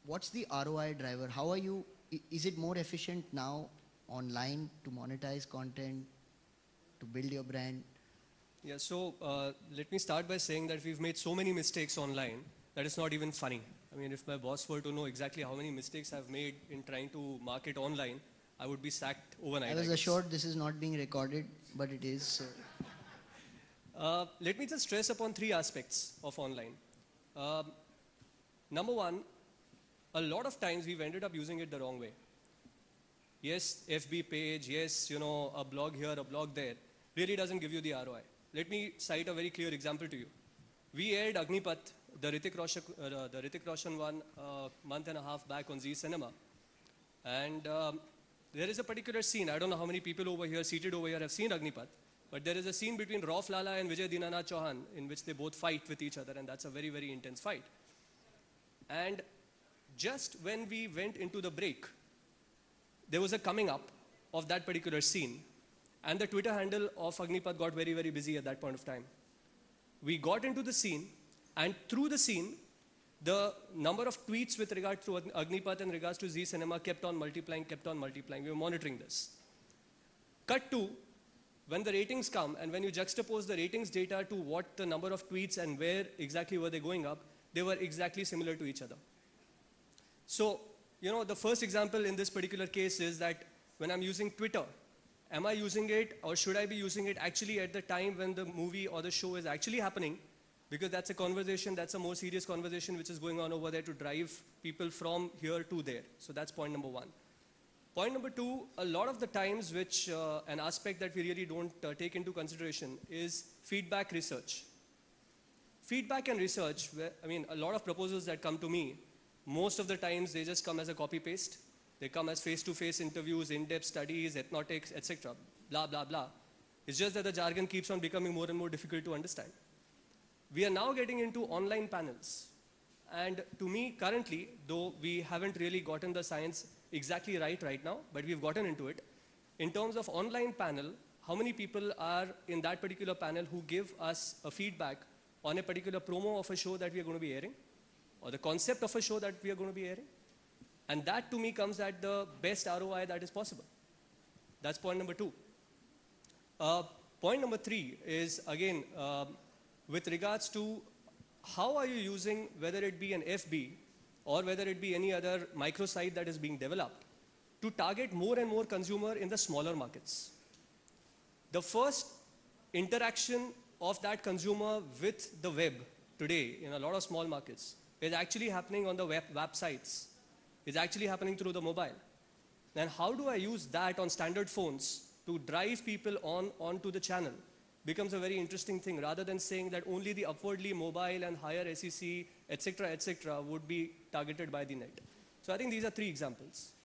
what's the ROI driver? How are you, is it more efficient now online to monetize content, to build your brand? Yeah, so let me start by saying that we've made so many mistakes online that it's not even funny. I mean, if my boss were to know exactly how many mistakes I've made in trying to market online, I would be sacked overnight. I was assured this is not being recorded, but it is. So. Let me just stress upon three aspects of online. Number one, a lot of times we've ended up using it the wrong way. Yes, FB page, yes, a blog here, a blog there, really doesn't give you the ROI. Let me cite a very clear example to you. We aired Agnipath, the Hrithik Roshan one, a month and a half back on Zee Cinema. And there is a particular scene, I don't know how many people over here, seated over here, have seen Agnipath, but there is a scene between Rauf Lala and Vijay Dinanath Chauhan in which they both fight with each other, and that's a very, very intense fight. And just when we went into the break, there was a coming up of that particular scene, and the Twitter handle of Agnipath got very, very busy at that point of time. We got into the scene, and through the scene, the number of tweets with regard to Agnipath in regards to Zee Cinema kept on multiplying. We were monitoring this. Cut to, when the ratings come, and when you juxtapose the ratings data to what the number of tweets and where exactly were they going up, they were exactly similar to each other. So, the first example in this particular case is that when I'm using Twitter, am I using it or should I be using it actually at the time when the movie or the show is actually happening? Because that's a conversation, that's a more serious conversation which is going on over there to drive people from here to there. So that's point number one. Point number two, a lot of the times which an aspect that we really don't take into consideration is feedback research. Feedback and research, a lot of proposals that come to me, most of the times they just come as a copy-paste. They come as face-to-face interviews, in-depth studies, ethnographics, etc. Blah, blah, blah. It's just that the jargon keeps on becoming more and more difficult to understand. We are now getting into online panels. And to me, currently, though we haven't really gotten the science exactly right now, but we've gotten into it. In terms of online panel, how many people are in that particular panel who give us a feedback on a particular promo of a show that we are going to be airing, or the concept of a show that we are going to be airing? And that to me comes at the best ROI that is possible. That's point number two. Point number three is, again, with regards to how are you using, whether it be an FB or whether it be any other microsite that is being developed, to target more and more consumer in the smaller markets. The first interaction of that consumer with the web today in a lot of small markets is actually happening on the websites. It's actually happening through the mobile. Then how do I use that on standard phones to drive people onto the channel? Becomes a very interesting thing, rather than saying that only the upwardly mobile and higher SEC, etc., would be targeted by the net. So I think these are three examples.